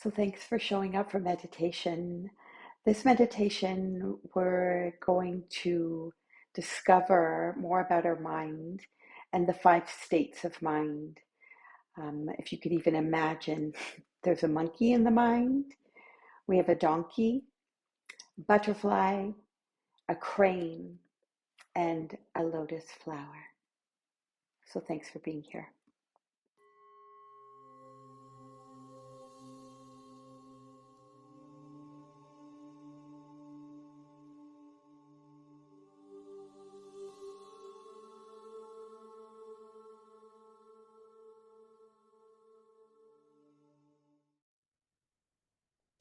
So thanks for showing up for meditation. This meditation, we're going to discover more about our mind and the five states of mind. If you could even imagine, there's a monkey in the mind, we have a donkey, butterfly, a crane, and a lotus flower. So thanks for being here.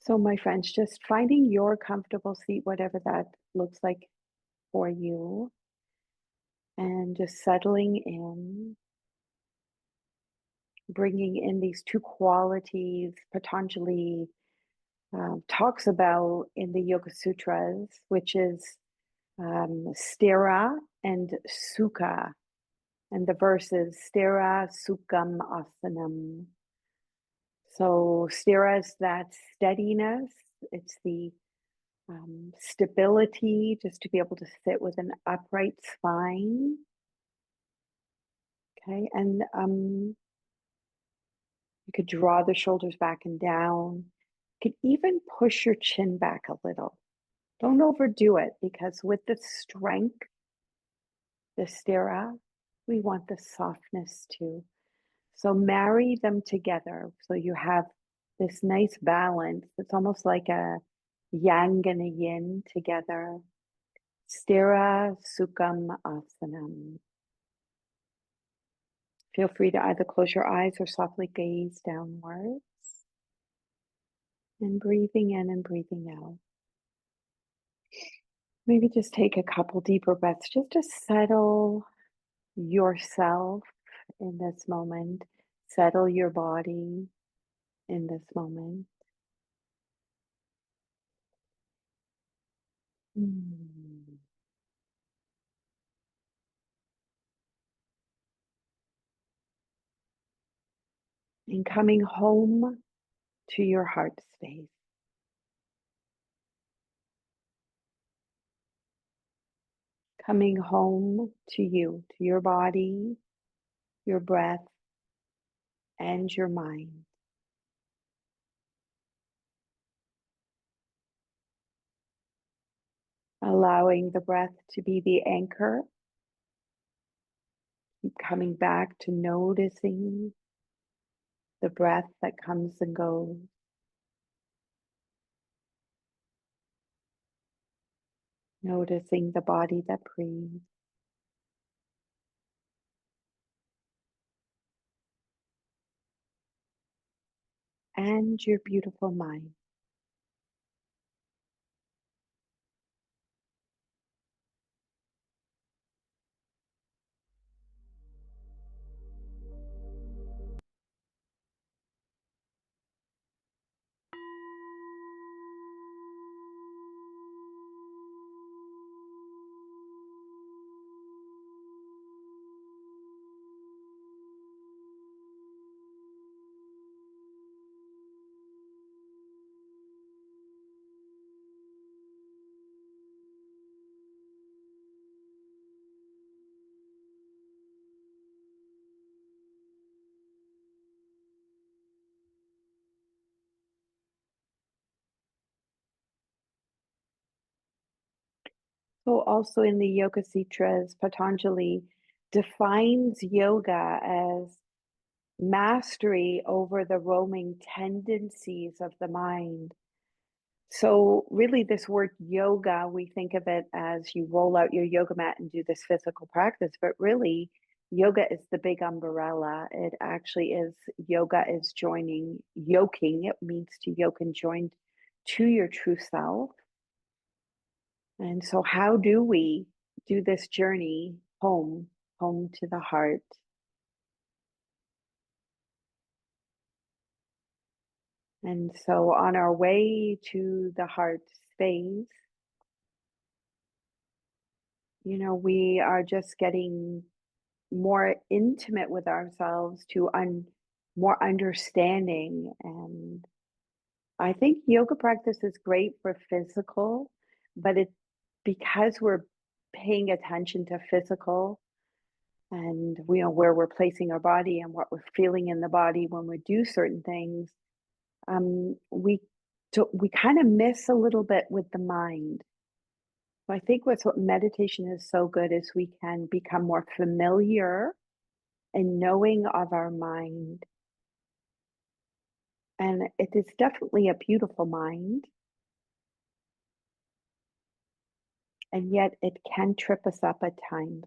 So, my friends, just finding your comfortable seat, whatever that looks like for you, and just settling in, bringing in these two qualities Patanjali talks about in the Yoga Sutras, which is stira and sukha. And the verse is stira sukham asanam. So, stira is that steadiness, it's the stability, just to be able to sit with an upright spine. Okay, and you could draw the shoulders back and down. You could even push your chin back a little. Don't overdo it because with the strength, the stira, we want the softness too. So marry them together. So you have this nice balance. It's almost like a yang and a yin together. Stira Sukham Asanam. Feel free to either close your eyes or softly gaze downwards. And breathing in and breathing out. Maybe just take a couple deeper breaths just to settle yourself in this moment. Settle your body in this moment. Mm. And coming home to your heart space. Coming home to you, to your body, your breath, and your mind. Allowing the breath to be the anchor. Keep coming back to noticing the breath that comes and goes. Noticing the body that breathes. And your beautiful mind. So also in the Yoga Sutras, Patanjali defines yoga as mastery over the roaming tendencies of the mind. So really this word yoga, we think of it as you roll out your yoga mat and do this physical practice, but really yoga is the big umbrella. It actually is, yoga is joining, yoking, it means to yoke and join to your true self. And so how do we do this journey home, home to the heart? And so on our way to the heart space, we are just getting more intimate with ourselves to more understanding and I think yoga practice is great for physical, but it because we're paying attention to physical and we know where we're placing our body and what we're feeling in the body when we do certain things, we kind of miss a little bit with the mind. So I think what meditation is so good is we can become more familiar and knowing of our mind. And it is definitely a beautiful mind, and yet it can trip us up at times.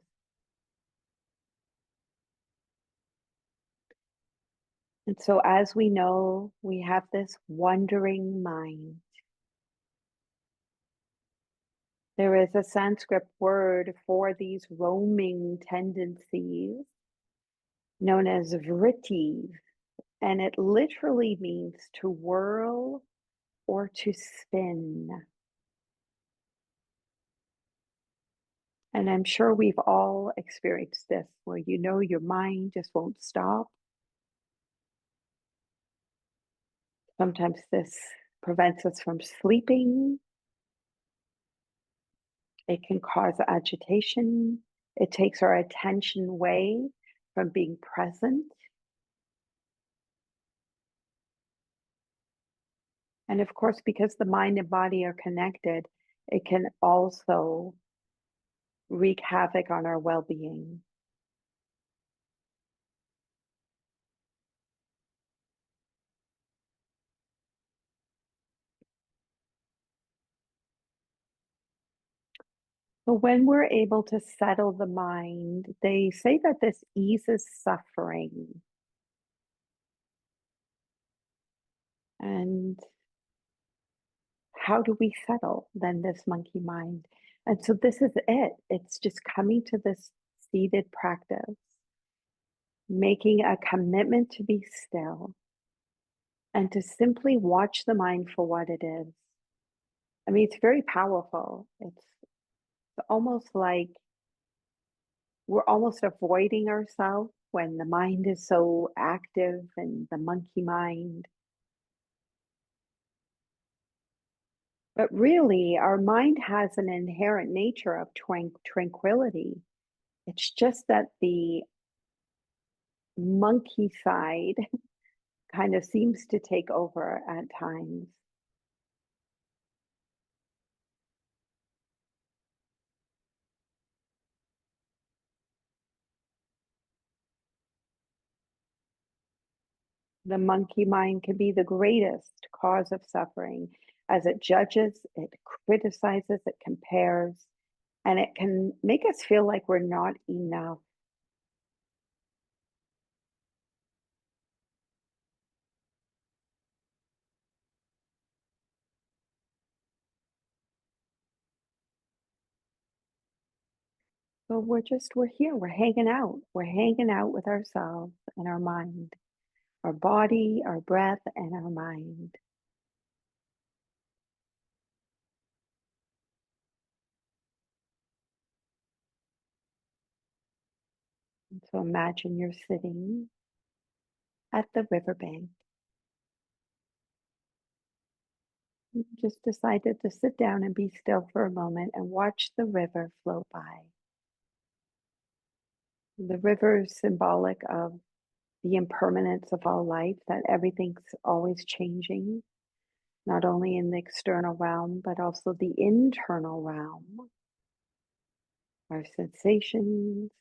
And so, as we know, we have this wandering mind. There is a Sanskrit word for these roaming tendencies known as vritti, and it literally means to whirl or to spin. And I'm sure we've all experienced this where you know your mind just won't stop. Sometimes this prevents us from sleeping. It can cause agitation. It takes our attention away from being present. And of course, because the mind and body are connected, it can also wreak havoc on our well being. But when we're able to settle the mind, they say that this eases suffering. And how do we settle then this monkey mind? And so this is it. It's just coming to this seated practice, making a commitment to be still and to simply watch the mind for what it is. I mean, it's very powerful. It's almost like we're almost avoiding ourselves when the mind is so active and the monkey mind. But really, our mind has an inherent nature of tranquility. It's just that the monkey side kind of seems to take over at times. The monkey mind can be the greatest cause of suffering as it judges, it criticizes, it compares, and it can make us feel like we're not enough. So we're here, we're hanging out with ourselves and our mind, our body, our breath, and our mind. And so imagine you're sitting at the riverbank. You just decided to sit down and be still for a moment and watch the river flow by. The river is symbolic of the impermanence of all life, that everything's always changing, not only in the external realm, but also the internal realm. Our sensations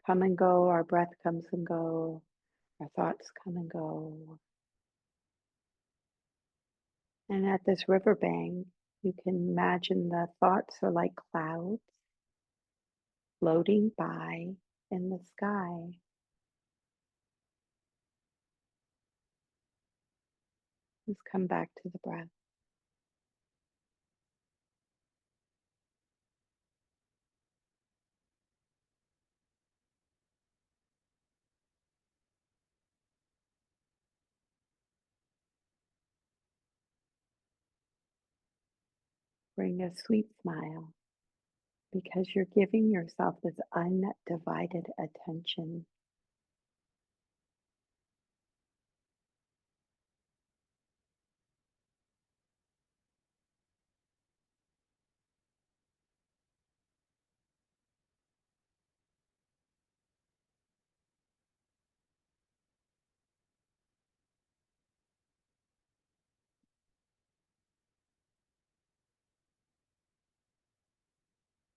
come and go, our breath comes and go, our thoughts come and go. And at this riverbank, you can imagine the thoughts are like clouds floating by in the sky. Just come back to the breath. Bring a sweet smile because you're giving yourself this undivided attention.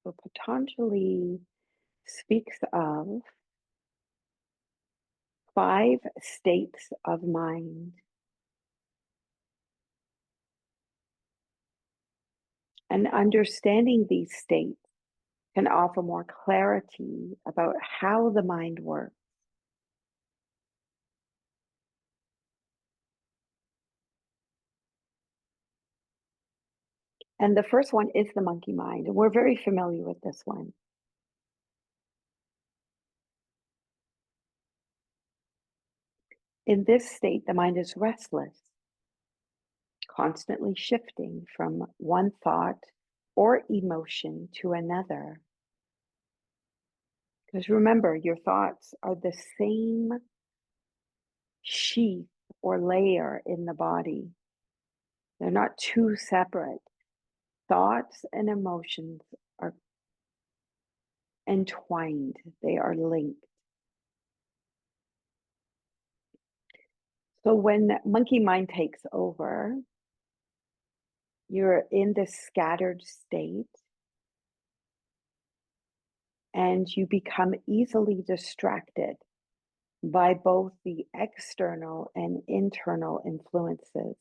So Patanjali speaks of 5 states of mind, and understanding these states can offer more clarity about how the mind works. And the first one is the monkey mind, and we're very familiar with this one. In this state, the mind is restless, constantly shifting from one thought or emotion to another. Because remember, your thoughts are the same sheath or layer in the body. They're not two separate. Thoughts and emotions are entwined, they are linked. So when monkey mind takes over, you're in this scattered state and you become easily distracted by both the external and internal influences.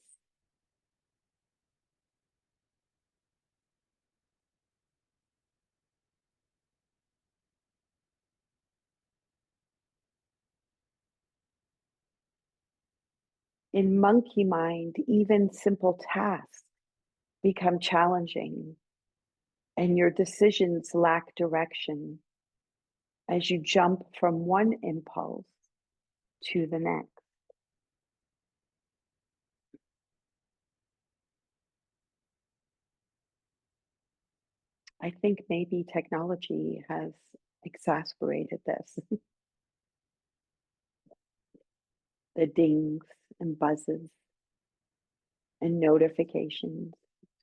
In monkey mind, even simple tasks become challenging and your decisions lack direction as you jump from one impulse to the next. I think maybe technology has exacerbated this. The dings and buzzes and notifications.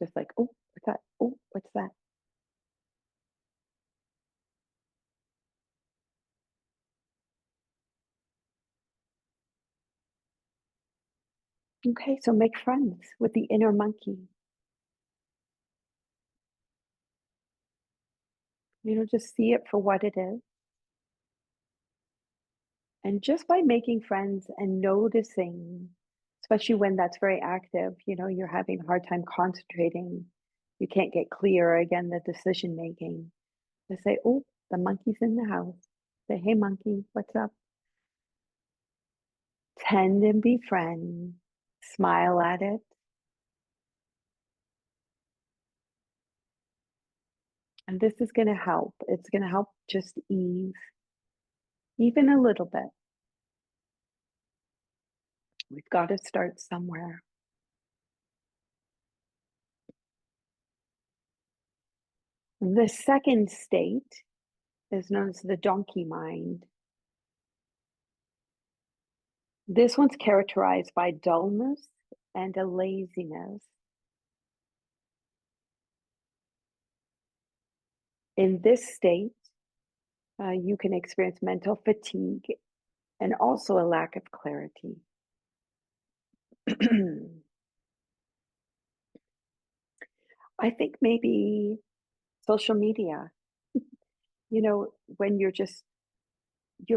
Just like, oh, what's that? Oh, what's that? Okay, so make friends with the inner monkey. Just see it for what it is. And just by making friends and noticing, especially when that's very active, you're having a hard time concentrating, you can't get clear again, the decision making. To say, oh, the monkey's in the house. Say, hey, monkey, what's up? Tend and befriend, smile at it. And this is going to help. It's going to help just ease, even a little bit. We've got to start somewhere. The second state is known as the donkey mind. This one's characterized by dullness and a laziness. In this state, you can experience mental fatigue and also a lack of clarity. I think maybe social media, when you're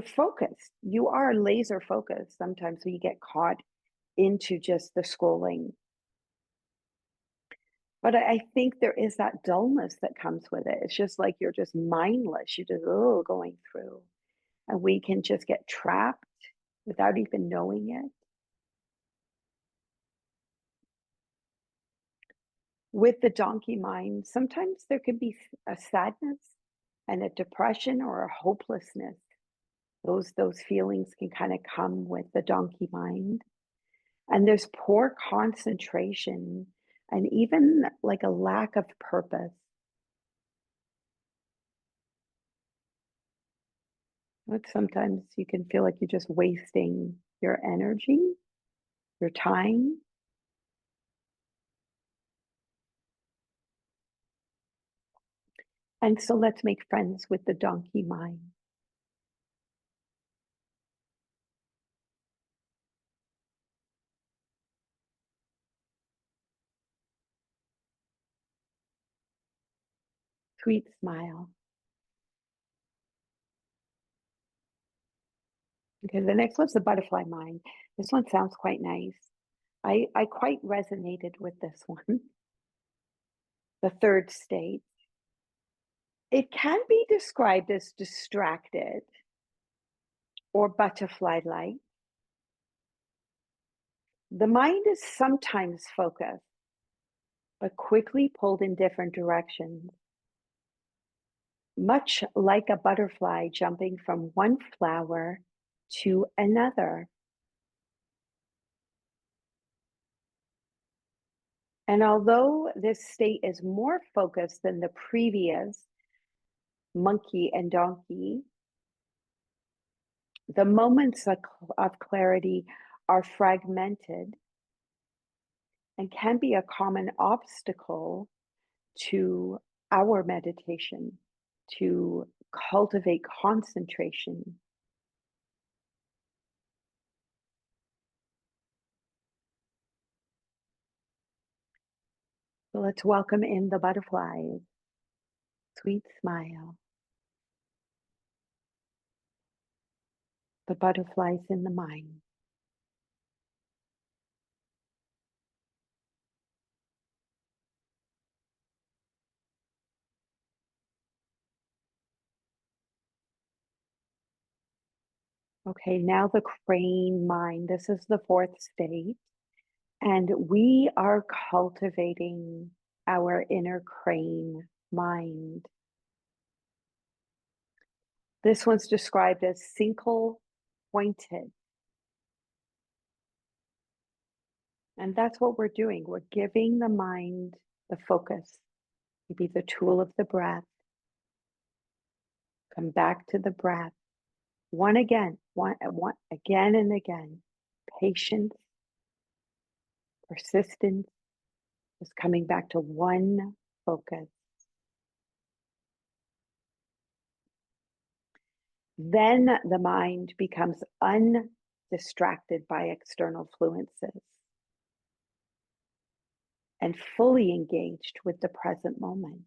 focused, you are laser focused sometimes, so you get caught into just the scrolling. But I think there is that dullness that comes with it. It's just like you're just mindless. You're just going through. And we can just get trapped without even knowing it. With the donkey mind, sometimes there can be a sadness and a depression or a hopelessness. Those feelings can kind of come with the donkey mind. And there's poor concentration and even like a lack of purpose. But sometimes you can feel like you're just wasting your energy, your time. And so let's make friends with the donkey mind. Sweet smile. Okay, the next one's the butterfly mind. This one sounds quite nice. I quite resonated with this one. The third state. It can be described as distracted or butterfly-like. The mind is sometimes focused, but quickly pulled in different directions, much like a butterfly jumping from one flower to another. And although this state is more focused than the previous monkey and donkey, the moments of clarity are fragmented and can be a common obstacle to our meditation, to cultivate concentration. So let's welcome in the butterflies. Sweet smile. The butterflies in the mind. Okay, now the crane mind. This is the fourth state. And we are cultivating our inner crane mind. This one's described as single pointed. And that's what we're doing. We're giving the mind the focus, maybe the tool of the breath. Come back to the breath. One again and again. Patience, persistence, is coming back to one focus. Then the mind becomes undistracted by external influences and fully engaged with the present moment.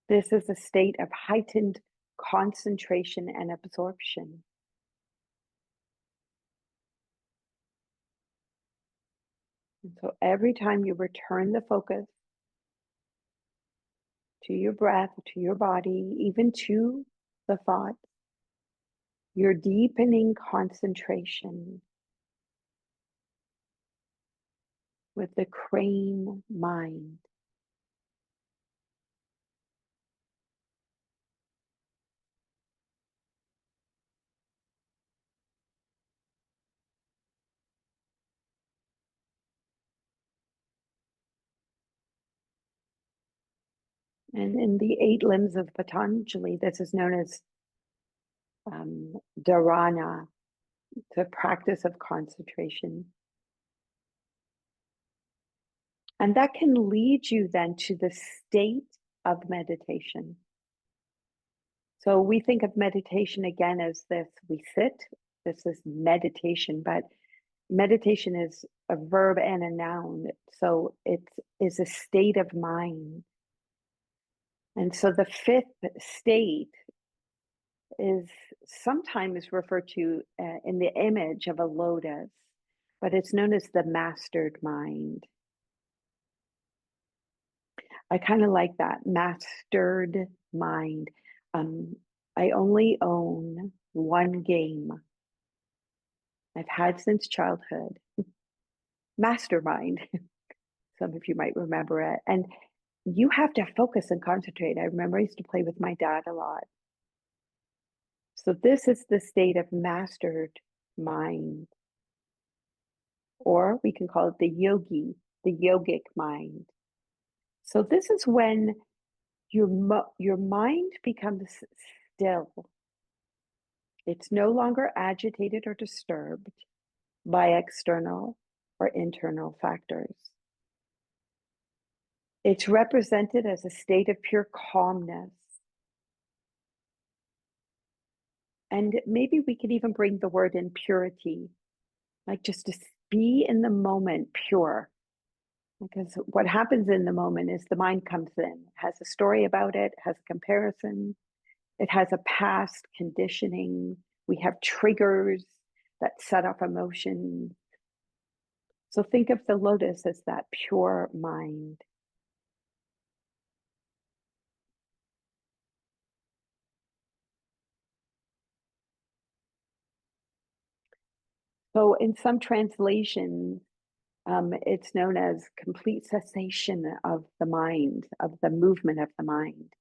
This is a state of heightened concentration and absorption. And so every time you return the focus to your breath, to your body, even to the thoughts, you're deepening concentration with the crane mind. And in the 8 limbs of Patanjali, this is known as dharana, the practice of concentration. And that can lead you then to the state of meditation. So we think of meditation again as this, we sit, this is meditation, but meditation is a verb and a noun. So it is a state of mind. And so the 5th state is sometimes referred to in the image of a lotus, but it's known as the mastered mind. I kind of like that, mastered mind. I only own one game I've had since childhood, Mastermind. Some of you might remember it. And you have to focus and concentrate. I remember I used to play with my dad a lot. So this is the state of mastered mind, or we can call it the yogi, the yogic mind. So this is when your mind becomes still. It's no longer agitated or disturbed by external or internal factors. It's represented as a state of pure calmness. And maybe we could even bring the word in purity. like just to be in the moment pure. Because what happens in the moment is the mind comes in, has a story about it, has a comparison, it has a past conditioning. We have triggers that set off emotions. So think of the lotus as that pure mind. So in some translations, it's known as complete cessation of the mind, of the movement of the mind.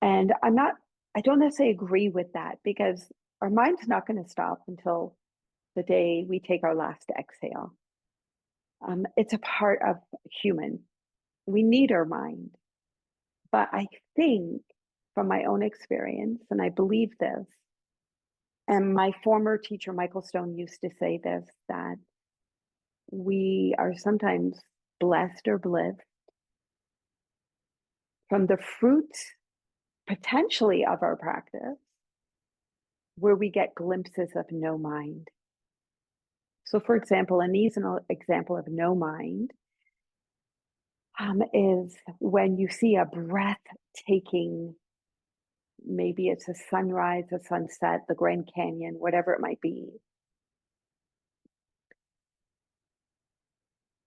And I don't necessarily agree with that because our mind's not going to stop until the day we take our last exhale. It's a part of human. We need our mind. But I think from my own experience, and I believe this, and my former teacher, Michael Stone, used to say this, that we are sometimes blessed or blissed from the fruits potentially of our practice, where we get glimpses of no mind. So, for example, an easy example of no mind is when you see a breathtaking, maybe it's a sunrise, a sunset, the Grand Canyon, whatever it might be.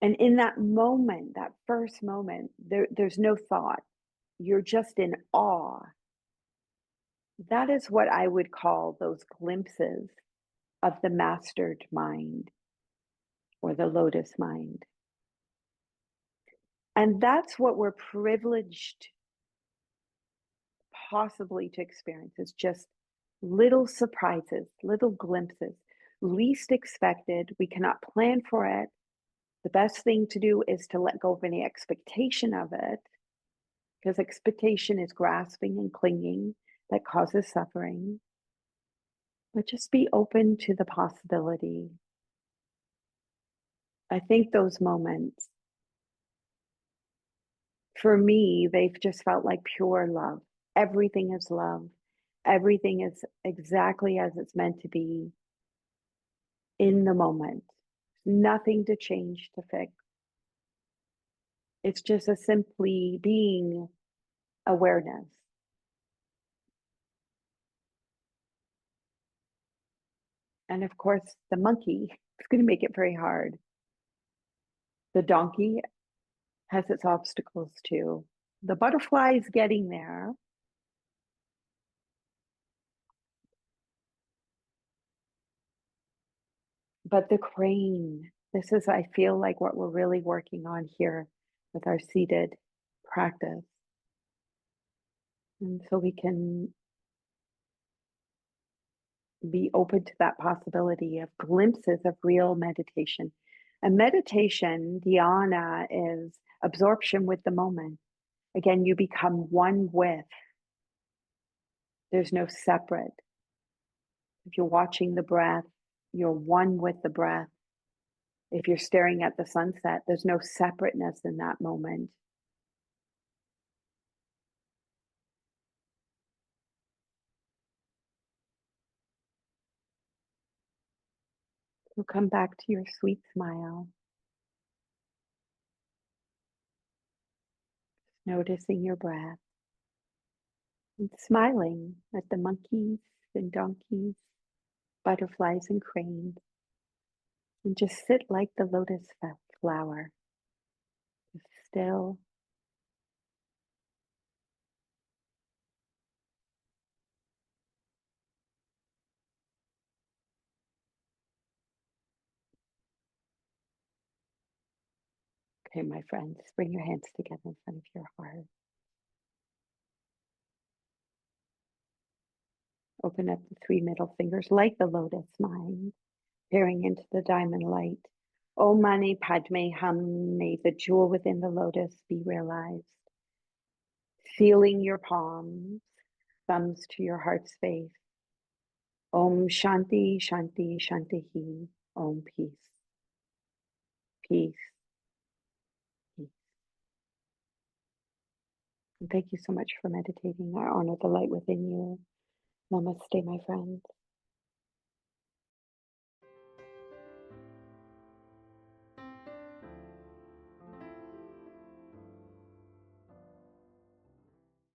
And in that moment, that first moment, there's no thought. You're just in awe. That is what I would call those glimpses of the mastered mind or the lotus mind. And that's what we're privileged possibly to experience is just little surprises, little glimpses, least expected. We cannot plan for it. The best thing to do is to let go of any expectation of it, because expectation is grasping and clinging that causes suffering. But just be open to the possibility. I think those moments, for me, they've just felt like pure love. Everything is love. Everything is exactly as it's meant to be in the moment. Nothing to change, to fix. It's just a simply being awareness. And of course, the monkey is going to make it very hard. The donkey has its obstacles too. The butterfly is getting there, but the crane, this is, I feel like, what we're really working on here with our seated practice. And so we can be open to that possibility of glimpses of real meditation. And meditation, dhyana, is absorption with the moment. Again, you become one with, there's no separate. If you're watching the breath, you're one with the breath. If you're staring at the sunset, there's no separateness in that moment. So come back to your sweet smile, noticing your breath and smiling at the monkeys and donkeys, butterflies and cranes, and just sit like the lotus flower, just still. Okay, my friends, bring your hands together in front of your heart. Open up the three middle fingers like the lotus mind, peering into the diamond light. Om Mani Padme Hum, may the jewel within the lotus be realized. Feeling your palms, thumbs to your heart space. Om Shanti, Shanti, Shanti. Om peace, peace, peace. And thank you so much for meditating. I honor the light within you. Namaste, my friends.